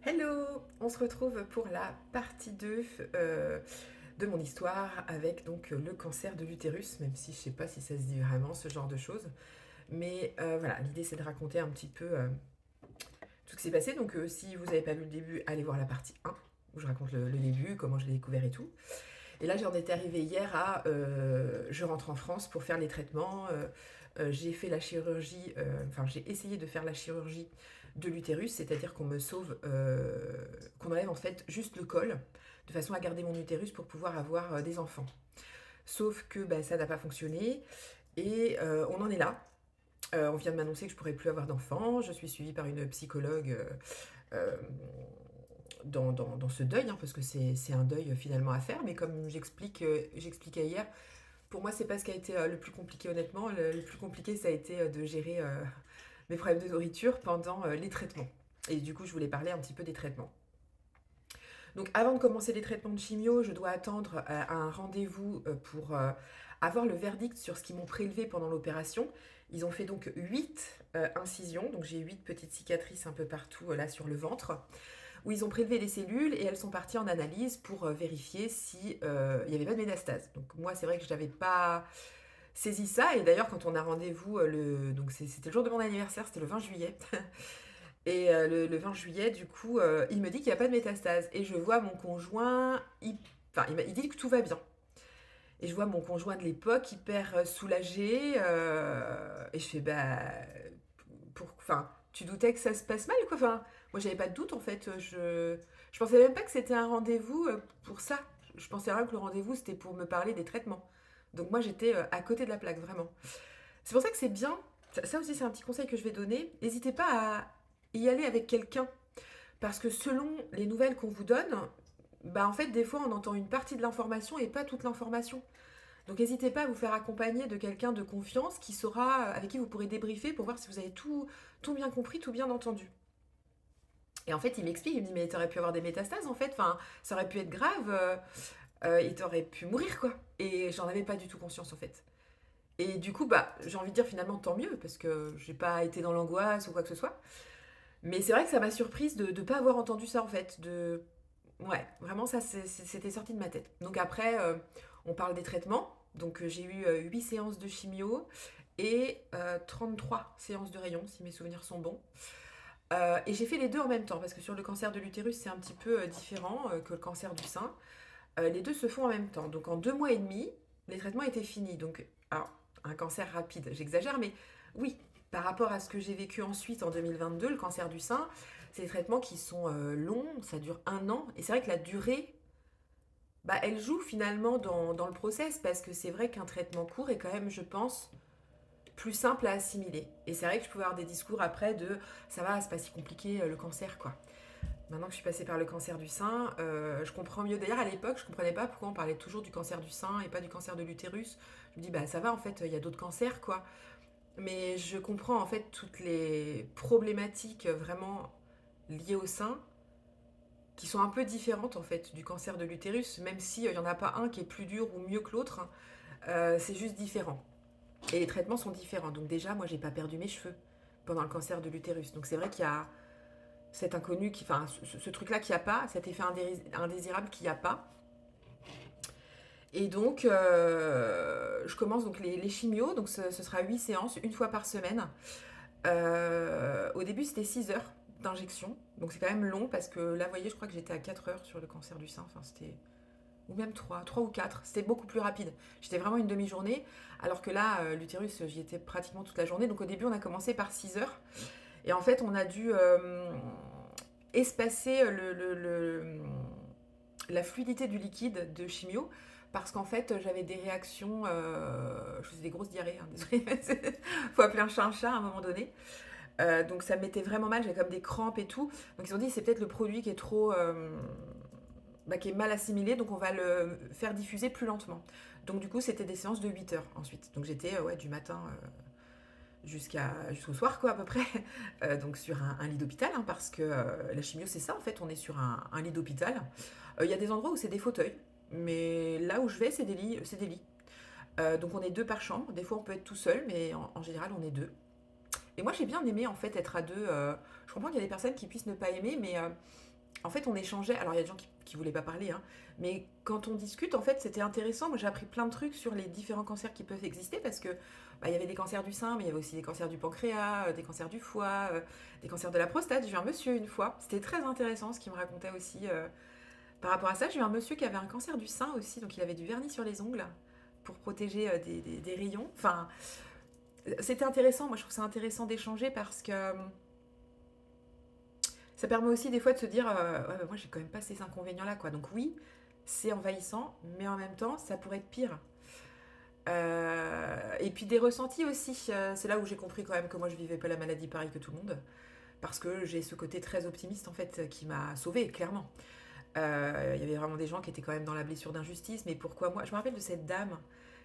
Hello! On se retrouve pour la partie 2 de mon histoire avec donc le cancer de l'utérus, même si je sais pas si ça se dit vraiment ce genre de choses. Mais voilà, l'idée c'est de raconter un petit peu tout ce qui s'est passé. Donc si vous n'avez pas vu le début, allez voir la partie 1 où je raconte le début, comment je l'ai découvert et tout. Et là j'en étais arrivée hier à je rentre en France pour faire les traitements. J'ai fait la chirurgie, enfin j'ai essayé de faire la chirurgie de l'utérus, c'est-à-dire qu'on me sauve, qu'on enlève en fait juste le col, de façon à garder mon utérus pour pouvoir avoir des enfants. Sauf que bah, ça n'a pas fonctionné et on en est là. On vient de m'annoncer que je pourrais plus avoir d'enfants. Je suis suivie par une psychologue euh, dans ce deuil, hein, parce que c'est un deuil finalement à faire. Mais comme j'expliquais hier, pour moi, c'est pas ce qui a été le plus compliqué, honnêtement. Le plus compliqué, ça a été de gérer mes problèmes de nourriture pendant les traitements. Et du coup, je voulais parler un petit peu des traitements. Donc, avant de commencer les traitements de chimio, je dois attendre un rendez-vous pour avoir le verdict sur ce qu'ils m'ont prélevé pendant l'opération. Ils ont fait donc 8 incisions, donc j'ai 8 petites cicatrices un peu partout là sur le ventre, où ils ont prélevé les cellules et elles sont parties en analyse pour vérifier si il n'y avait pas de métastase. Donc moi, c'est vrai que je n'avais pas saisi ça. Et d'ailleurs, quand on a rendez-vous, donc c'était le jour de mon anniversaire, c'était le 20 juillet. Et le 20 juillet, du coup, il me dit qu'il n'y a pas de métastase. Et je vois mon conjoint, enfin, il dit que tout va bien. Et je vois mon conjoint de l'époque hyper soulagé. Et je fais, bah, enfin, tu doutais que ça se passe mal, quoi. Enfin, moi, j'avais pas de doute, en fait. Je pensais même pas que c'était un rendez-vous pour ça. Je pensais vraiment que le rendez-vous, c'était pour me parler des traitements. Donc moi, j'étais à côté de la plaque, vraiment. C'est pour ça que c'est bien. Ça aussi, c'est un petit conseil que je vais donner. N'hésitez pas à y aller avec quelqu'un. Parce que selon les nouvelles qu'on vous donne, bah en fait, des fois, on entend une partie de l'information et pas toute l'information. Donc n'hésitez pas à vous faire accompagner de quelqu'un de confiance qui saura, avec qui vous pourrez débriefer pour voir si vous avez tout bien compris, tout bien entendu. Et en fait, il m'explique, il me dit, mais t'aurais pu avoir des métastases en fait, enfin, ça aurait pu être grave, et t'aurais pu mourir quoi. Et j'en avais pas du tout conscience en fait. Et du coup, bah, j'ai envie de dire finalement tant mieux, parce que j'ai pas été dans l'angoisse ou quoi que ce soit. Mais c'est vrai que ça m'a surprise de ne pas avoir entendu ça en fait. Ouais, vraiment ça c'était sorti de ma tête. Donc après, on parle des traitements. Donc j'ai eu 8 séances de chimio et 33 séances de rayons, si mes souvenirs sont bons. Et j'ai fait les deux en même temps, parce que sur le cancer de l'utérus, c'est un petit peu différent que le cancer du sein. Les deux se font en même temps. Donc en 2 mois et demi, les traitements étaient finis. Donc, alors, un cancer rapide, j'exagère, mais oui, par rapport à ce que j'ai vécu ensuite en 2022, le cancer du sein, c'est des traitements qui sont longs, ça dure 1 an. Et c'est vrai que la durée, bah, elle joue finalement dans le process, parce que c'est vrai qu'un traitement court est quand même, je pense, plus simple à assimiler. Et c'est vrai que je pouvais avoir des discours après de ça va, c'est pas si compliqué le cancer, quoi. Maintenant que je suis passée par le cancer du sein, je comprends mieux. D'ailleurs, à l'époque, je comprenais pas pourquoi on parlait toujours du cancer du sein et pas du cancer de l'utérus. Je me dis, bah ça va, en fait, il y a d'autres cancers, quoi. Mais je comprends, en fait, toutes les problématiques vraiment liées au sein, qui sont un peu différentes, en fait, du cancer de l'utérus, même s'il n'y en a pas un qui est plus dur ou mieux que l'autre. C'est juste différent. Et les traitements sont différents. Donc déjà, moi, j'ai pas perdu mes cheveux pendant le cancer de l'utérus. Donc c'est vrai qu'il y a cet inconnu, enfin, ce truc-là qu'il n'y a pas, cet effet indésirable qu'il n'y a pas. Et donc, je commence donc les chimios, donc ce sera 8 séances, une fois par semaine. Au début, c'était 6 heures d'injection, donc c'est quand même long parce que là, vous voyez, je crois que j'étais à 4 heures sur le cancer du sein, enfin, c'était. Ou même 3 ou 4, c'était beaucoup plus rapide. J'étais vraiment une demi-journée, alors que là, l'utérus, j'y étais pratiquement toute la journée. Donc au début, on a commencé par 6 heures. Et en fait, on a dû espacer la fluidité du liquide de chimio parce qu'en fait j'avais des réactions, je faisais des grosses diarrhées, hein, désolée, faut appeler un chat à un moment donné. Donc ça me mettait vraiment mal, j'avais comme des crampes et tout. Donc ils ont dit c'est peut-être le produit qui est trop, bah, qui est mal assimilé, donc on va le faire diffuser plus lentement. Donc du coup c'était des séances de 8 heures ensuite. Donc j'étais ouais, du matin jusqu'au soir quoi à peu près, donc sur un lit d'hôpital, hein, parce que la chimio c'est ça en fait, on est sur un lit d'hôpital. Il y a des endroits où c'est des fauteuils, mais là où je vais c'est des lits, c'est des lits. Donc on est deux par chambre, des fois on peut être tout seul, mais en général on est deux. Et moi j'ai bien aimé en fait être à deux. Je comprends qu'il y a des personnes qui puissent ne pas aimer, mais En fait, on échangeait. Alors, il y a des gens qui voulaient pas parler, hein, mais quand on discute, en fait, c'était intéressant. Moi, j'ai appris plein de trucs sur les différents cancers qui peuvent exister parce que il y avait des cancers du sein, mais il y avait aussi des cancers du pancréas, des cancers du foie, des cancers de la prostate. J'ai vu un monsieur une fois. C'était très intéressant ce qu'il me racontait aussi par rapport à ça. J'ai vu un monsieur qui avait un cancer du sein aussi, donc il avait du vernis sur les ongles pour protéger des rayons. Enfin, c'était intéressant. Moi, je trouve ça intéressant d'échanger parce que ça permet aussi des fois de se dire ouais, bah, moi j'ai quand même pas ces inconvénients là quoi. Donc oui, c'est envahissant, mais en même temps ça pourrait être pire. Et puis des ressentis aussi. C'est là où j'ai compris quand même que moi je vivais pas la maladie pareil que tout le monde. Parce que j'ai ce côté très optimiste en fait qui m'a sauvée, clairement. Il y avait vraiment des gens qui étaient quand même dans la blessure d'injustice, mais pourquoi moi? Je me rappelle de cette dame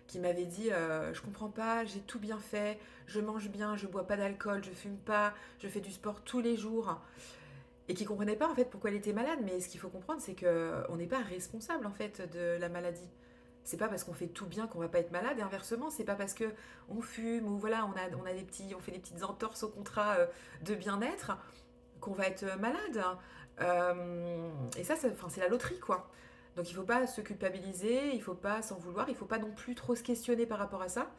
qui m'avait dit je comprends pas, j'ai tout bien fait, je mange bien, je bois pas d'alcool, je fume pas, je fais du sport tous les jours et qui comprenait pas en fait pourquoi elle était malade. Mais ce qu'il faut comprendre, c'est que on n'est pas responsable en fait de la maladie. C'est pas parce qu'on fait tout bien qu'on va pas être malade. Et inversement, c'est pas parce que on fume ou voilà, on fait des petites entorses au contrat de bien-être qu'on va être malade. Et ça, enfin, c'est la loterie quoi. Donc il faut pas se culpabiliser, il faut pas s'en vouloir, il faut pas non plus trop se questionner par rapport à ça.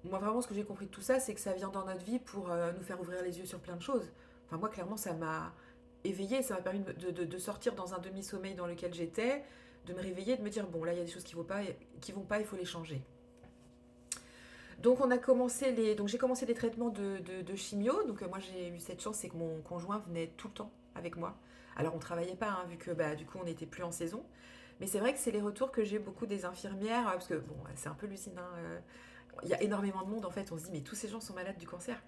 Moi vraiment, ce que j'ai compris de tout ça, c'est que ça vient dans notre vie pour nous faire ouvrir les yeux sur plein de choses. Enfin, moi, clairement, ça m'a éveillée, ça m'a permis de sortir dans un demi-sommeil dans lequel j'étais, de me réveiller, de me dire, bon, là, il y a des choses qui vont pas, il faut les changer. Donc, donc j'ai commencé les traitements de chimio. Donc, moi, j'ai eu cette chance, c'est que mon conjoint venait tout le temps avec moi. Alors, on travaillait pas, hein, vu que, bah, du coup, on n'était plus en saison. Mais c'est vrai que c'est les retours que j'ai beaucoup des infirmières, parce que, bon, c'est un peu lucide, hein, il y a énormément de monde, en fait. On se dit, mais tous ces gens sont malades du cancer.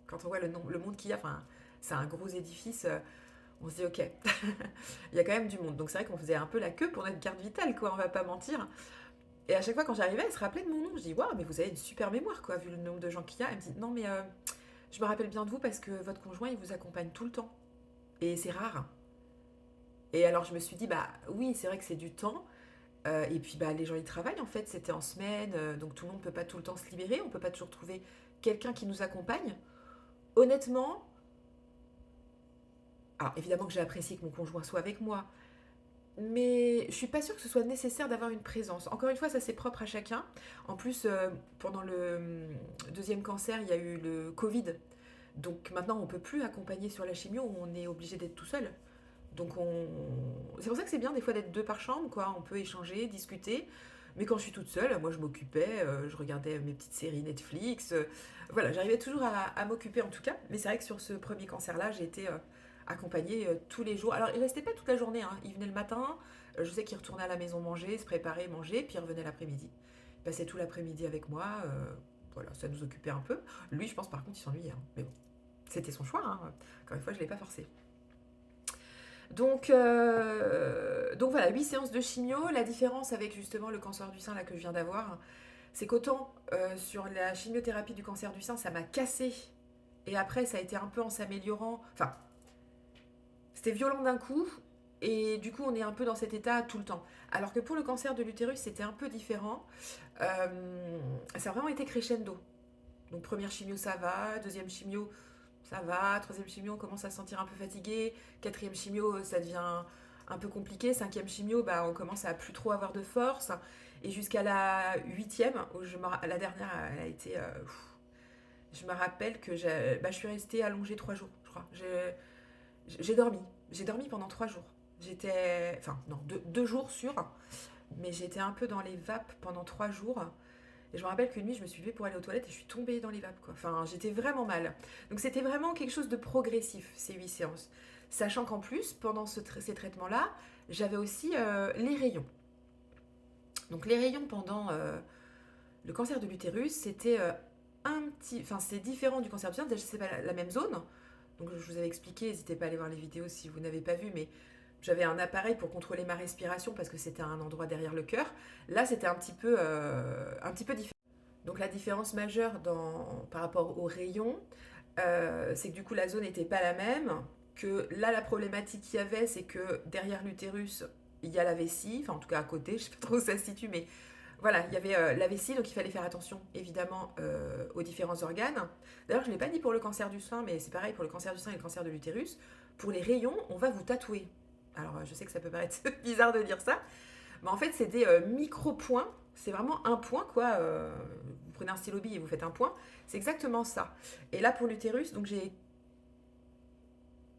Quand on voit le monde qu'il y a, enfin, c'est un gros édifice, on se dit, ok, il y a quand même du monde. Donc c'est vrai qu'on faisait un peu la queue pour notre carte vitale, quoi, on va pas mentir. Et à chaque fois quand j'arrivais, elle se rappelait de mon nom. Je dis, waouh, mais vous avez une super mémoire, quoi, vu le nombre de gens qu'il y a. Elle me dit, non, mais je me rappelle bien de vous parce que votre conjoint, il vous accompagne tout le temps. Et c'est rare. Et alors je me suis dit, bah oui, c'est vrai que c'est du temps. Et puis bah les gens, ils travaillent en fait, c'était en semaine, donc tout le monde peut pas tout le temps se libérer, on peut pas toujours trouver quelqu'un qui nous accompagne. Honnêtement, alors évidemment que j'ai apprécié que mon conjoint soit avec moi, mais je suis pas sûre que ce soit nécessaire d'avoir une présence. Encore une fois, ça c'est propre à chacun. En plus, pendant le deuxième cancer, il y a eu le Covid. Donc maintenant, on peut plus accompagner sur la chimio, on est obligé d'être tout seul. Donc c'est pour ça que c'est bien des fois d'être deux par chambre, quoi. On peut échanger, discuter. Mais quand je suis toute seule, moi je m'occupais, je regardais mes petites séries Netflix. Voilà, j'arrivais toujours à m'occuper en tout cas. Mais c'est vrai que sur ce premier cancer-là, j'ai été accompagnée tous les jours. Alors il restait pas toute la journée, hein. Il venait le matin, je sais qu'il retournait à la maison manger, se préparer, manger, puis il revenait l'après-midi. Il passait tout l'après-midi avec moi. Voilà, ça nous occupait un peu. Lui, je pense par contre, il s'ennuyait, hein. Mais bon, c'était son choix, hein. Encore une fois, je ne l'ai pas forcé. Donc voilà, 8 séances de chimio. La différence avec justement le cancer du sein là, que je viens d'avoir, c'est qu'autant sur la chimiothérapie du cancer du sein, ça m'a cassé. Et après, ça a été un peu en s'améliorant. Enfin, c'était violent d'un coup. Et du coup, on est un peu dans cet état tout le temps. Alors que pour le cancer de l'utérus, c'était un peu différent. Ça a vraiment été crescendo. Donc première chimio, ça va. Deuxième chimio, ça va. Troisième chimio, on commence à se sentir un peu fatigué. Quatrième chimio, ça devient un peu compliqué. Cinquième chimio, bah, on commence à plus trop avoir de force. Et jusqu'à la huitième, la dernière, elle a été... je me rappelle que je suis restée allongée 3 jours, je crois. J'ai dormi. J'ai dormi pendant 3 jours. J'étais... Enfin, non, 2 jours sûrs. Mais j'étais un peu dans les vapes pendant 3 jours. Et je me rappelle qu'une nuit, je me suis levée pour aller aux toilettes et je suis tombée dans les vapes, quoi. Enfin, j'étais vraiment mal. Donc c'était vraiment quelque chose de progressif, ces 8 séances. Sachant qu'en plus, pendant ces traitements-là, j'avais aussi les rayons. Donc les rayons pendant le cancer de l'utérus, c'était un petit... Enfin, c'est différent du cancer du sein, déjà c'est pas la même zone. Donc je vous avais expliqué, n'hésitez pas à aller voir les vidéos si vous n'avez pas vu, mais j'avais un appareil pour contrôler ma respiration parce que c'était un endroit derrière le cœur. Là, c'était un petit peu différent. Donc la différence majeure par rapport aux rayons, c'est que du coup la zone n'était pas la même. Que là, la problématique qu'il y avait, c'est que derrière l'utérus, il y a la vessie, enfin en tout cas à côté, je sais pas trop où ça se situe, mais Voilà, il y avait la vessie, donc il fallait faire attention évidemment aux différents organes. D'ailleurs, je ne l'ai pas dit pour le cancer du sein, mais c'est pareil pour le cancer du sein et le cancer de l'utérus. Pour les rayons, on va vous tatouer. Alors, je sais que ça peut paraître bizarre de dire ça, mais en fait, c'est des micro-points. C'est vraiment un point, quoi. Vous prenez un stylo bille et vous faites un point. C'est exactement ça. Et là, pour l'utérus, donc j'ai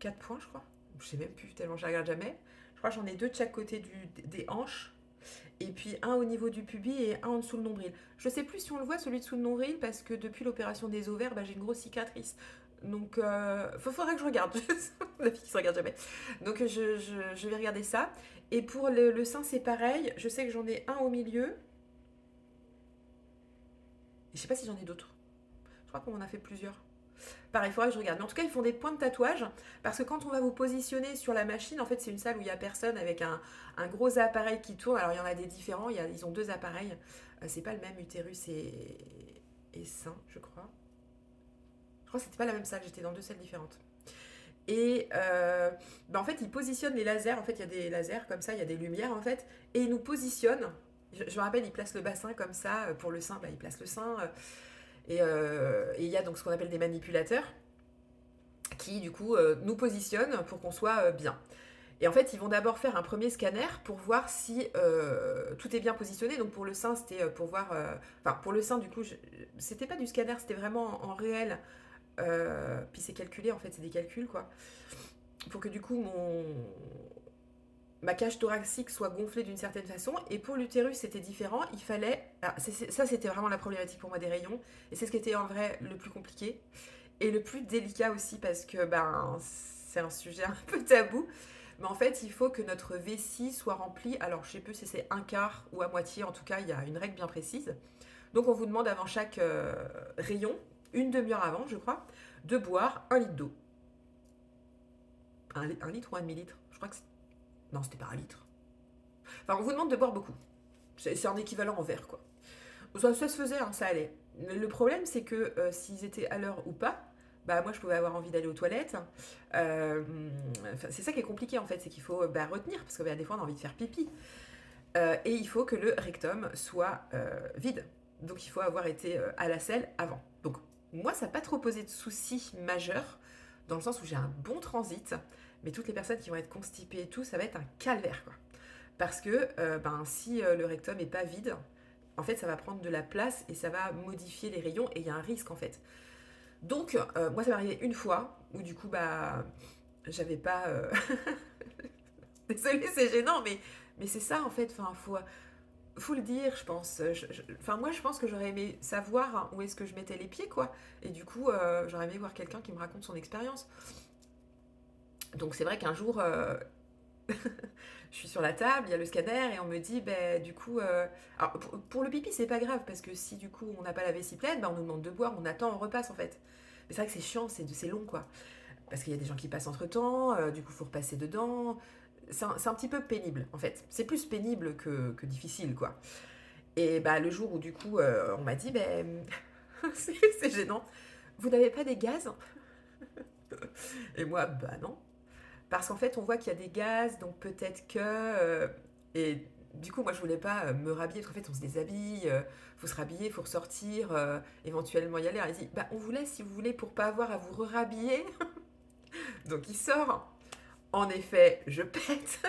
4 points, je crois. Je sais même plus, tellement je ne regarde jamais. Je crois que j'en ai 2 de chaque côté des hanches. Et puis un au niveau du pubis et un en dessous le nombril. Je sais plus si on le voit celui dessous le nombril parce que depuis l'opération des ovaires, bah, j'ai une grosse cicatrice. Donc, faudra que je regarde. La fille qui se regarde jamais. Donc, je vais regarder ça. Et pour le sein, c'est pareil. Je sais que j'en ai un au milieu. Et je sais pas si j'en ai d'autres. Je crois qu'on en a fait plusieurs. Pareil, il faudra que je regarde. Mais en tout cas, ils font des points de tatouage parce que quand on va vous positionner sur la machine, en fait, c'est une salle où il n'y a personne avec un gros appareil qui tourne. Alors, il y en a des différents. Ils ont 2 appareils. C'est pas le même utérus et sein, je crois. Je crois que c'était pas la même salle. J'étais dans 2 salles différentes. Et en fait, ils positionnent les lasers. En fait, il y a des lasers comme ça, il y a des lumières en fait. Et ils nous positionnent. Je me rappelle, ils placent le bassin comme ça. Pour le sein, bah, ils placent le sein. Et il y a donc ce qu'on appelle des manipulateurs qui du coup nous positionnent pour qu'on soit bien. Et en fait, ils vont d'abord faire un premier scanner pour voir si tout est bien positionné. Donc pour le sein, c'était pour voir... Enfin, pour le sein, du coup, c'était pas du scanner, c'était vraiment en réel. Puis c'est calculé, en fait, c'est des calculs, quoi. Pour que du coup, ma cage thoracique soit gonflée d'une certaine façon. Et pour l'utérus, c'était différent. Il fallait... Alors, ça, c'était vraiment la problématique pour moi des rayons. Et c'est ce qui était en vrai le plus compliqué. Et le plus délicat aussi parce que c'est un sujet un peu tabou. Mais en fait, il faut que notre vessie soit remplie. Alors, je sais plus si c'est un quart ou à moitié. En tout cas, il y a une règle bien précise. Donc, on vous demande avant chaque rayon, une demi-heure avant, je crois, de boire 1 litre d'eau. Un litre ou un demi-litre? Je crois que c'est... Non, c'était pas 1 litre. Enfin, on vous demande de boire beaucoup. C'est un équivalent en verre, quoi. Ça se faisait, hein, ça allait. Le problème, c'est que s'ils étaient à l'heure ou pas, bah moi je pouvais avoir envie d'aller aux toilettes. C'est ça qui est compliqué en fait, c'est qu'il faut retenir, parce que des fois on a envie de faire pipi. Et il faut que le rectum soit vide. Donc il faut avoir été à la selle avant. Donc moi ça n'a pas trop posé de soucis majeurs, dans le sens où j'ai un bon transit, mais toutes les personnes qui vont être constipées et tout, ça va être un calvaire, quoi. Parce que si le rectum n'est pas vide, en fait ça va prendre de la place et ça va modifier les rayons et il y a un risque en fait. Donc, moi, ça m'est arrivé une fois où du coup, j'avais pas. Désolée, c'est gênant, mais c'est ça en fait. Enfin, faut le dire, je pense. Enfin, moi, je pense que j'aurais aimé savoir où est-ce que je mettais les pieds, quoi. Et du coup, j'aurais aimé voir quelqu'un qui me raconte son expérience. Donc, c'est vrai qu'un jour, je suis sur la table, il y a le scanner et on me dit, du coup. Alors, pour le pipi, c'est pas grave parce que si du coup, on n'a pas la vessie pleine, on nous demande de boire, on attend, on repasse en fait. Mais c'est vrai que c'est chiant, c'est long, quoi. Parce qu'il y a des gens qui passent entre temps, du coup, il faut repasser dedans. C'est un petit peu pénible, en fait. C'est plus pénible que difficile, quoi. Et le jour où, du coup, on m'a dit, c'est gênant, vous n'avez pas des gaz? Et moi, non. Parce qu'en fait, on voit qu'il y a des gaz, donc peut-être que... et du coup, moi, je voulais pas me rhabiller, parce qu'en fait, on se déshabille, faut se rhabiller, faut ressortir, éventuellement y aller. Elle dit, on vous laisse si vous voulez pour pas avoir à vous re-rhabiller. Donc, il sort. En effet, je pète.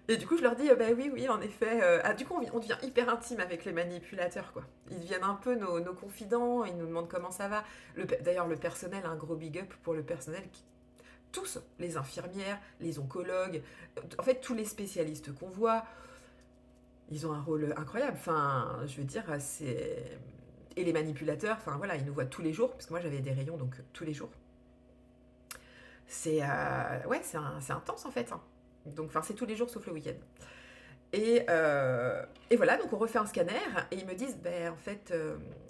Et du coup, je leur dis, oui, en effet. Du coup, on devient hyper intime avec les manipulateurs, quoi. Ils deviennent un peu nos confidents, ils nous demandent comment ça va. D'ailleurs, le personnel, un gros big up pour le personnel tous, les infirmières, les oncologues, en fait, tous les spécialistes qu'on voit, ils ont un rôle incroyable. Enfin, je veux dire, c'est... Et les manipulateurs, enfin voilà, ils nous voient tous les jours, parce que moi j'avais des rayons, donc tous les jours. C'est c'est intense en fait, hein. Donc, enfin, c'est tous les jours sauf le week-end. Et voilà, donc on refait un scanner et ils me disent, en fait,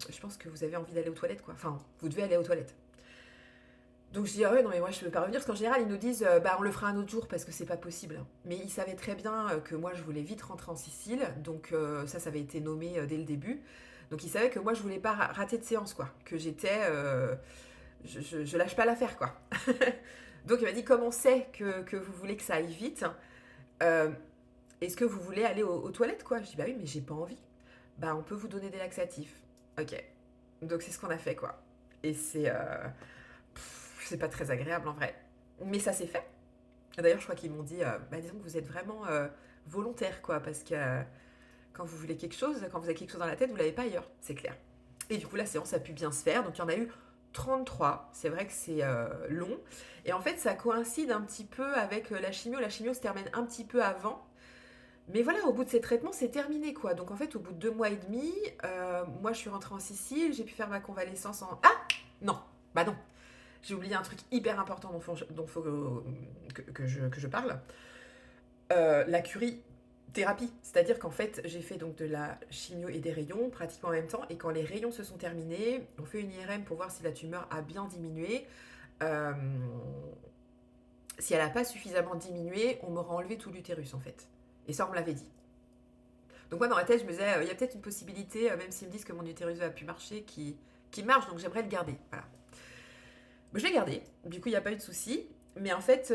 je pense que vous avez envie d'aller aux toilettes, quoi. Enfin, vous devez aller aux toilettes. Donc je dis, ah ouais, non mais moi je peux pas revenir, parce qu'en général ils nous disent, on le fera un autre jour parce que c'est pas possible. Mais ils savaient très bien que moi je voulais vite rentrer en Sicile, donc ça avait été nommé dès le début. Donc ils savaient que moi je voulais pas rater de séance, quoi. Que j'étais... je lâche pas l'affaire, quoi. Donc il m'a dit, comme on sait que vous voulez que ça aille vite, est-ce que vous voulez aller aux toilettes, quoi? Je dis, bah oui, mais j'ai pas envie. Bah, on peut vous donner des laxatifs. Ok. Donc, c'est ce qu'on a fait, quoi. Et c'est pas très agréable en vrai. Mais ça s'est fait. D'ailleurs, je crois qu'ils m'ont dit, bah, disons que vous êtes vraiment volontaire, quoi, parce que quand vous voulez quelque chose, quand vous avez quelque chose dans la tête, vous l'avez pas ailleurs, c'est clair. Et du coup, la séance a pu bien se faire. Donc, il y en a eu 33. C'est vrai que c'est long. Et en fait, ça coïncide un petit peu avec la chimio. La chimio se termine un petit peu avant. Mais voilà, au bout de ces traitements, c'est terminé, quoi. Donc, en fait, au bout de 2 mois et demi, moi, je suis rentrée en Sicile. J'ai pu faire ma convalescence en... Ah non, bah non. J'ai oublié un truc hyper important dont faut que je parle. La curie-thérapie. C'est-à-dire qu'en fait, j'ai fait donc de la chimio et des rayons pratiquement en même temps. Et quand les rayons se sont terminés, on fait une IRM pour voir si la tumeur a bien diminué. Euh, Si elle n'a pas suffisamment diminué, on m'aura enlevé tout l'utérus en fait. Et ça, on me l'avait dit. Donc moi, dans ma tête, je me disais, il y a peut-être une possibilité, même s'ils me disent que mon utérus va plus marcher, qui marche, donc j'aimerais le garder. Voilà. Je l'ai gardé, du coup, il n'y a pas eu de souci. Mais en fait,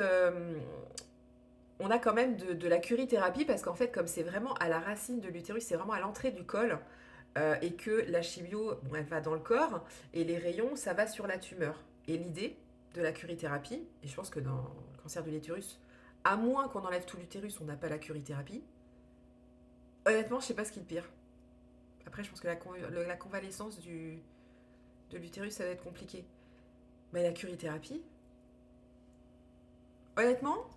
on a quand même de la curithérapie parce qu'en fait, comme c'est vraiment à la racine de l'utérus, c'est vraiment à l'entrée du col, et que la chimio, bon, elle va dans le corps, et les rayons, ça va sur la tumeur. Et l'idée de la curithérapie, et je pense que dans le cancer de l'utérus, à moins qu'on enlève tout l'utérus, on n'a pas la curithérapie. Honnêtement, je sais pas ce qui est le pire. Après, je pense que la convalescence de l'utérus, ça va être compliqué. Mais la curithérapie, honnêtement,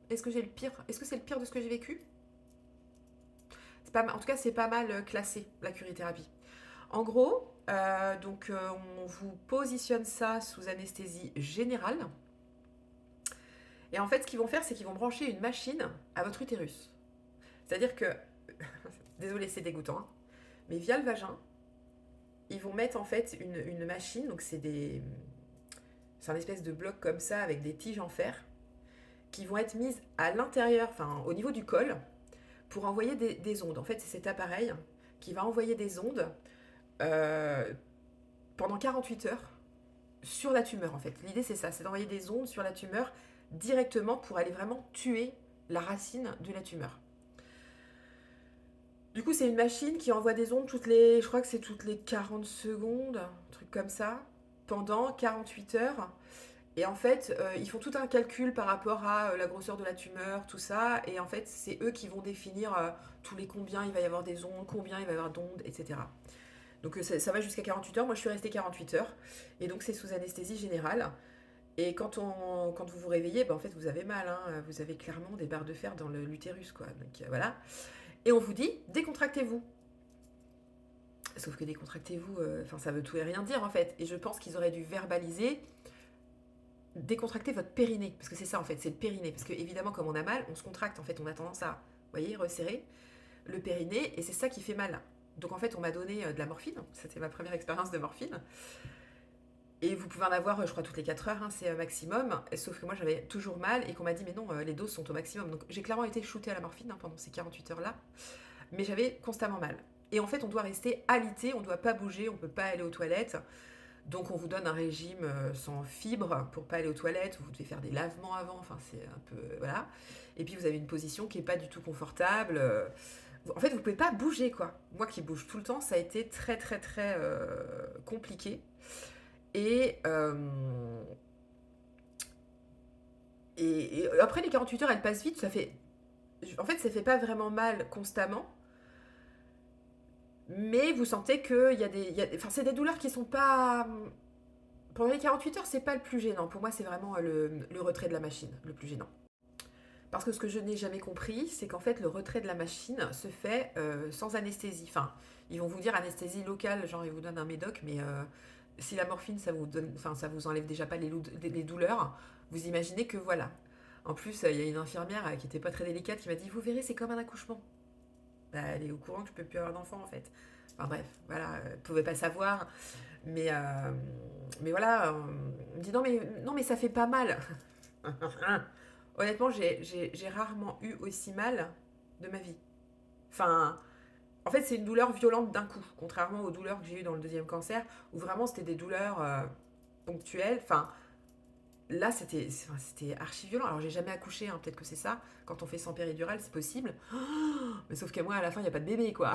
est-ce que j'ai le pire? Est-ce que c'est le pire de ce que j'ai vécu? C'est pas, en tout cas, c'est pas mal classé, la curithérapie. En gros, on vous positionne ça sous anesthésie générale. Et en fait, ce qu'ils vont faire, c'est qu'ils vont brancher une machine à votre utérus. C'est-à-dire que, désolé, c'est dégoûtant, hein, mais via le vagin, ils vont mettre en fait une machine, donc c'est un espèce de bloc comme ça avec des tiges en fer qui vont être mises à l'intérieur, enfin au niveau du col, pour envoyer des ondes. En fait, c'est cet appareil qui va envoyer des ondes euh, pendant 48 heures sur la tumeur en fait. L'idée c'est ça, c'est d'envoyer des ondes sur la tumeur directement pour aller vraiment tuer la racine de la tumeur. Du coup, c'est une machine qui envoie des ondes je crois que c'est toutes les 40 secondes, un truc comme ça, pendant 48 heures. Et en fait, ils font tout un calcul par rapport à la grosseur de la tumeur, tout ça. Et en fait, c'est eux qui vont définir tous les combien il va y avoir des ondes, combien il va y avoir d'ondes, etc. Donc ça va jusqu'à 48 heures. Moi, je suis restée 48 heures. Et donc, c'est sous anesthésie générale. Et quand vous vous réveillez, en fait, vous avez mal. Hein. Vous avez clairement des barres de fer dans l'utérus, quoi. Donc, voilà. Et on vous dit, décontractez-vous. Sauf que décontractez-vous, ça veut tout et rien dire, en fait. Et je pense qu'ils auraient dû verbaliser décontracter votre périnée, parce que c'est ça en fait, c'est le périnée, parce que évidemment comme on a mal, on se contracte en fait, on a tendance à, vous voyez, resserrer le périnée, et c'est ça qui fait mal. Donc en fait on m'a donné de la morphine, c'était ma première expérience de morphine, et vous pouvez en avoir je crois toutes les 4 heures, hein, c'est maximum, sauf que moi j'avais toujours mal, et qu'on m'a dit mais non, les doses sont au maximum, donc j'ai clairement été shootée à la morphine hein, pendant ces 48 heures là, mais j'avais constamment mal. Et en fait on doit rester alité, on ne doit pas bouger, on ne peut pas aller aux toilettes. Donc on vous donne un régime sans fibres pour pas aller aux toilettes, vous devez faire des lavements avant, enfin c'est un peu... Voilà. Et puis vous avez une position qui est pas du tout confortable. En fait vous pouvez pas bouger quoi. Moi qui bouge tout le temps, ça a été très très très compliqué. Et, euh, et après les 48 heures elles passent vite, ça fait... En fait ça fait pas vraiment mal constamment. Mais vous sentez qu'il y a enfin, c'est des douleurs qui sont pas... Pendant les 48 heures, c'est pas le plus gênant. Pour moi, c'est vraiment le retrait de la machine, le plus gênant. Parce que ce que je n'ai jamais compris, c'est qu'en fait, le retrait de la machine se fait sans anesthésie. Enfin, ils vont vous dire anesthésie locale, genre ils vous donnent un médoc, mais si la morphine, ça vous enlève déjà pas les douleurs, vous imaginez que voilà. En plus, il y a une infirmière qui était pas très délicate qui m'a dit, vous verrez, c'est comme un accouchement. Bah, elle est au courant que je peux plus avoir d'enfant en fait. Enfin bref, voilà, elle pouvait pas savoir. Mais, euh, mais voilà, on me dit non mais ça fait pas mal. Honnêtement, j'ai rarement eu aussi mal de ma vie. Enfin, en fait, c'est une douleur violente d'un coup, contrairement aux douleurs que j'ai eues dans le deuxième cancer, où vraiment c'était des douleurs ponctuelles. Enfin, là, c'était archi violent. Alors, j'ai jamais accouché, hein, peut-être que c'est ça. Quand on fait sans péridurale, c'est possible. Mais sauf qu'à moi, à la fin, il n'y a pas de bébé, quoi.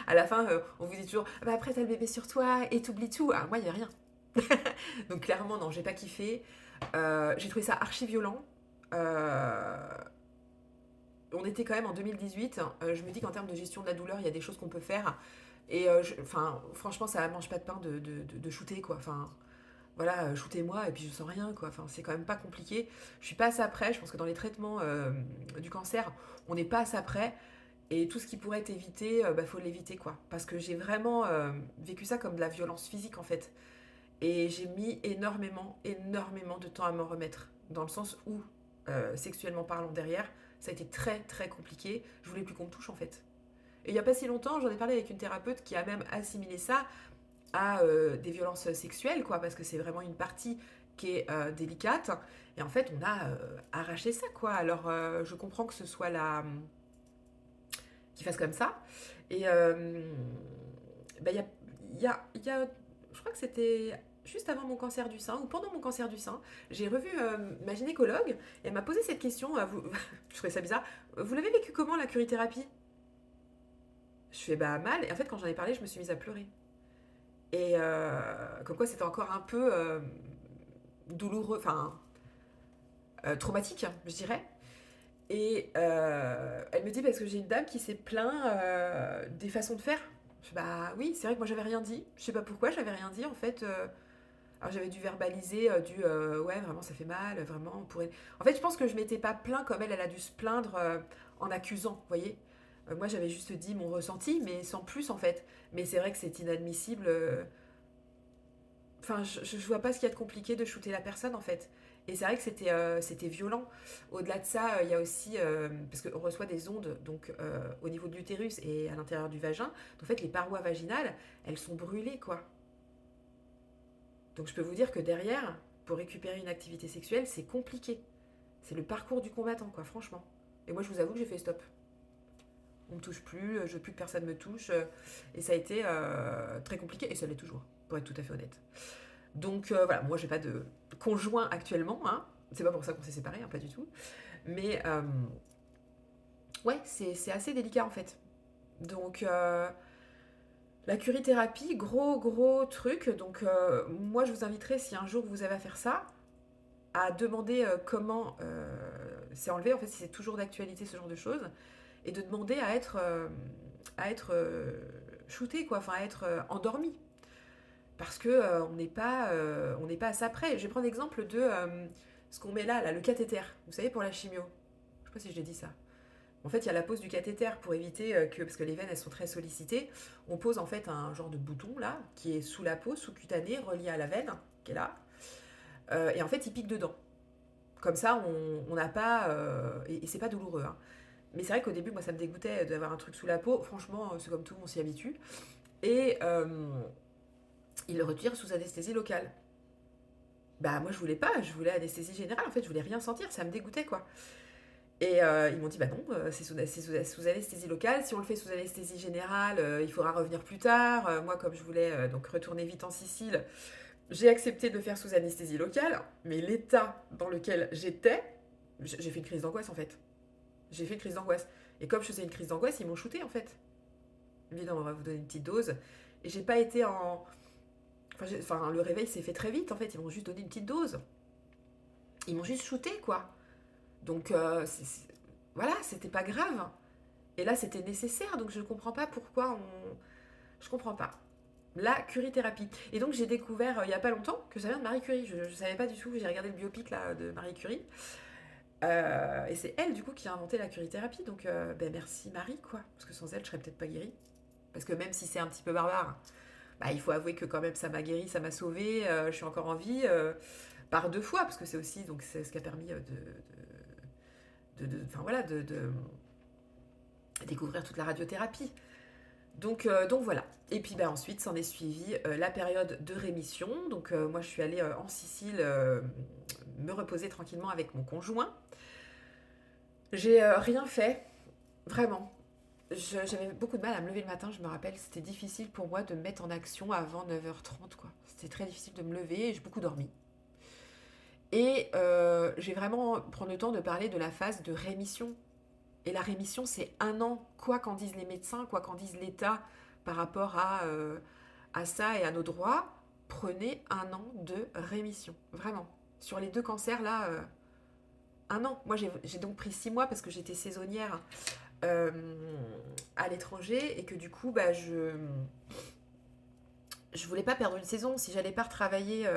À la fin, on vous dit toujours, ah bah après, t'as le bébé sur toi et t'oublies tout. Ah, moi, il n'y a rien. Donc, clairement, non, j'ai pas kiffé. J'ai trouvé ça archi violent. Euh, on était quand même en 2018. Je me dis qu'en termes de gestion de la douleur, il y a des choses qu'on peut faire. Et enfin, franchement, ça mange pas de pain de shooter, quoi. Enfin, voilà, shootez-moi et puis je sens rien, quoi. Enfin, c'est quand même pas compliqué. Je suis pas assez près. Je pense que dans les traitements du cancer, on n'est pas assez près. Et tout ce qui pourrait être évité, bah, faut l'éviter, quoi. Parce que j'ai vraiment vécu ça comme de la violence physique, en fait. Et j'ai mis énormément de temps à m'en remettre. Dans le sens où, sexuellement parlant derrière, ça a été très, très compliqué. Je voulais plus qu'on me touche, en fait. Et il n'y a pas si longtemps, j'en ai parlé avec une thérapeute qui a même assimilé ça à des violences sexuelles, quoi, parce que c'est vraiment une partie qui est délicate. Et en fait, on a arraché ça, quoi. Alors, je comprends que ce soit la... qu'il fasse comme ça. Et bah, je crois que c'était juste avant mon cancer du sein, ou pendant mon cancer du sein, j'ai revu ma gynécologue, et elle m'a posé cette question, je trouvais ça bizarre, vous l'avez vécu comment la curithérapie? Je fais bah mal, et en fait quand j'en ai parlé, je me suis mise à pleurer. Et comme quoi c'était encore un peu douloureux, enfin traumatique, je dirais. Et elle me dit parce que j'ai une dame qui s'est plaint des façons de faire. Je fais, bah oui, c'est vrai que moi j'avais rien dit. Je sais pas pourquoi j'avais rien dit en fait. Alors j'avais dû verbaliser ouais vraiment ça fait mal, vraiment on pourrait. En fait je pense que je m'étais pas plaint comme elle a dû se plaindre en accusant, vous voyez. Moi j'avais juste dit mon ressenti, mais sans plus en fait. Mais c'est vrai que c'est inadmissible. Enfin, je vois pas ce qu'il y a de compliqué de shooter la personne en fait. Et c'est vrai que c'était violent. Au-delà de ça, il y a aussi, parce qu'on reçoit des ondes donc, au niveau de l'utérus et à l'intérieur du vagin. Donc, en fait, les parois vaginales, elles sont brûlées, quoi. Donc je peux vous dire que derrière, pour récupérer une activité sexuelle, c'est compliqué. C'est le parcours du combattant, quoi, franchement. Et moi, je vous avoue que j'ai fait stop. On me touche plus, je veux plus que personne me touche. Et ça a été très compliqué, et ça l'est toujours, pour être tout à fait honnête. Donc voilà, moi j'ai pas de conjoint actuellement, hein. C'est pas pour ça qu'on s'est séparés, hein, pas du tout. Mais ouais, c'est assez délicat en fait. Donc la curithérapie, gros truc. Donc moi je vous inviterai, si un jour vous avez à faire ça, à demander comment c'est enlevé, en fait si c'est toujours d'actualité ce genre de choses, et de demander à être shooté, quoi, enfin à être endormi. Parce que on n'est pas à ça près. Je vais prendre l'exemple de ce qu'on met là, le cathéter. Vous savez, pour la chimio. Je sais pas si je l'ai dit ça. En fait, il y a la pose du cathéter pour éviter que, parce que les veines elles sont très sollicitées, on pose en fait un genre de bouton là qui est sous la peau, sous-cutané, relié à la veine qui est là, et en fait il pique dedans. Comme ça, on n'a pas et c'est pas douloureux, hein. Mais c'est vrai qu'au début, moi, ça me dégoûtait d'avoir un truc sous la peau. Franchement, c'est comme tout, on s'y habitue. Et il le retire sous anesthésie locale. Bah moi je voulais pas, je voulais anesthésie générale, en fait je voulais rien sentir, ça me dégoûtait quoi. Et ils m'ont dit bah non, c'est sous anesthésie locale, si on le fait sous anesthésie générale, il faudra revenir plus tard. Moi comme je voulais donc retourner vite en Sicile, j'ai accepté de le faire sous anesthésie locale, mais l'état dans lequel j'étais, j'ai fait une crise d'angoisse en fait. J'ai fait une crise d'angoisse. Et comme je faisais une crise d'angoisse, ils m'ont shooté en fait. Évidemment, on va vous donner une petite dose. Et j'ai pas été en... Enfin, le réveil s'est fait très vite en fait, ils m'ont juste donné une petite dose. Ils m'ont juste shooté quoi. Donc voilà, c'était pas grave. Et là, c'était nécessaire, donc je ne comprends pas pourquoi on... Je comprends pas. La curithérapie. Et donc j'ai découvert il y a pas longtemps que ça vient de Marie Curie. Je savais pas du tout, j'ai regardé le biopic là, de Marie Curie. Et c'est elle du coup qui a inventé la curithérapie. Donc ben, merci Marie quoi. Parce que sans elle, je serais peut-être pas guérie. Parce que même si c'est un petit peu barbare, bah, il faut avouer que quand même ça m'a guéri, ça m'a sauvée, je suis encore en vie par deux fois, parce que c'est aussi donc, c'est ce qui a permis enfin, voilà, de découvrir toute la radiothérapie. Donc voilà. Et puis bah, ensuite, s'en est suivi la période de rémission. Donc moi, je suis allée en Sicile me reposer tranquillement avec mon conjoint. J'ai rien fait, vraiment. J'avais beaucoup de mal à me lever le matin, je me rappelle, c'était difficile pour moi de me mettre en action avant 9h30, quoi. C'était très difficile de me lever et j'ai beaucoup dormi. Et j'ai vraiment prendre le temps de parler de la phase de rémission. Et la rémission, c'est 1 an, quoi qu'en disent les médecins, quoi qu'en dise l'État par rapport à ça et à nos droits. Prenez 1 an de rémission, vraiment. Sur les 2 cancers, là, 1 an. Moi, j'ai donc pris 6 mois parce que j'étais saisonnière euh, à l'étranger et que du coup, bah, je voulais pas perdre une saison. Si j'allais pas retravailler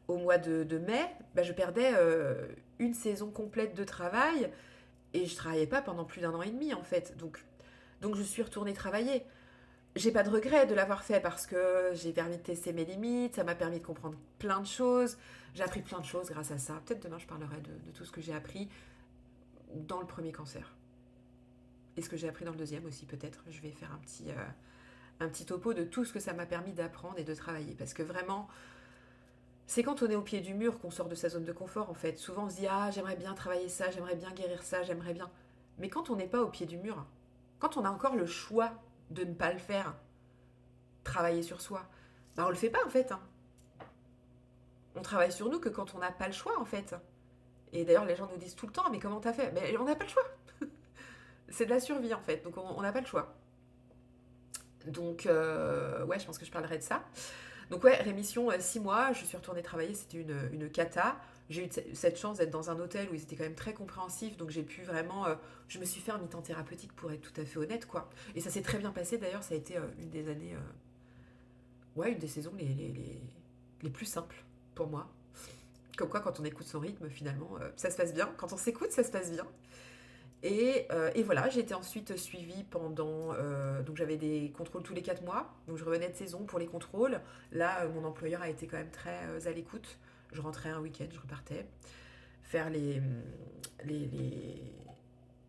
au mois de mai, bah, je perdais une saison complète de travail et je travaillais pas pendant plus d'1 an et demi en fait. Donc je suis retournée travailler. J'ai pas de regret de l'avoir fait parce que j'ai permis de tester mes limites, ça m'a permis de comprendre plein de choses. J'ai appris plein de choses grâce à ça. Peut-être demain je parlerai de tout ce que j'ai appris dans le premier cancer. Et ce que j'ai appris dans le deuxième aussi peut-être. Je vais faire un petit topo de tout ce que ça m'a permis d'apprendre et de travailler. Parce que vraiment, c'est quand on est au pied du mur qu'on sort de sa zone de confort en fait. Souvent on se dit ah j'aimerais bien travailler ça, j'aimerais bien guérir ça, j'aimerais bien. Mais quand on n'est pas au pied du mur, quand on a encore le choix de ne pas le faire, travailler sur soi, bah on le fait pas en fait. On travaille sur nous que quand on n'a pas le choix en fait. Et d'ailleurs les gens nous disent tout le temps mais comment t'as fait? Mais on n'a pas le choix. C'est de la survie en fait, donc on n'a pas le choix. Donc ouais je pense que je parlerai de ça. Donc ouais, rémission 6 mois, je suis retournée travailler, c'était une cata. J'ai eu cette chance d'être dans un hôtel où ils étaient quand même très compréhensifs, donc j'ai pu vraiment... je me suis fait un mi-temps thérapeutique pour être tout à fait honnête, quoi. Et ça s'est très bien passé, d'ailleurs, ça a été une des années... ouais, une des saisons les plus simples pour moi. Comme quoi, quand on écoute son rythme, finalement, ça se passe bien. Quand on s'écoute, ça se passe bien. Et voilà, j'ai été ensuite suivie pendant... donc j'avais des contrôles tous les 4 mois. Donc je revenais de saison pour les contrôles. Là, mon employeur a été quand même très à l'écoute. Je rentrais un week-end, je repartais. Faire les...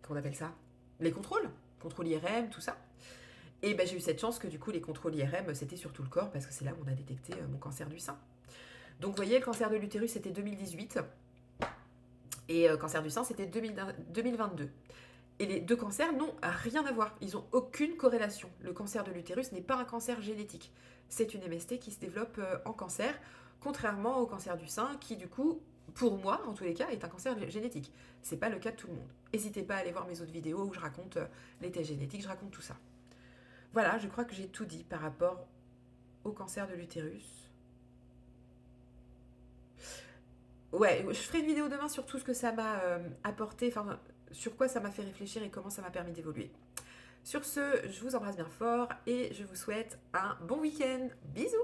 Comment on appelle ça? Les contrôles. Contrôle IRM, tout ça. Et ben, j'ai eu cette chance que du coup, les contrôles IRM, c'était sur tout le corps parce que c'est là où on a détecté mon cancer du sein. Donc vous voyez, le cancer de l'utérus, c'était 2018. Et cancer du sein, c'était 2022. Et les 2 cancers n'ont rien à voir. Ils n'ont aucune corrélation. Le cancer de l'utérus n'est pas un cancer génétique. C'est une MST qui se développe en cancer, contrairement au cancer du sein, qui du coup, pour moi, en tous les cas, est un cancer génétique. C'est pas le cas de tout le monde. N'hésitez pas à aller voir mes autres vidéos où je raconte les tests génétiques, je raconte tout ça. Voilà, je crois que j'ai tout dit par rapport au cancer de l'utérus. Ouais, je ferai une vidéo demain sur tout ce que ça m'a apporté, enfin, sur quoi ça m'a fait réfléchir et comment ça m'a permis d'évoluer. Sur ce, je vous embrasse bien fort et je vous souhaite un bon week-end. Bisous!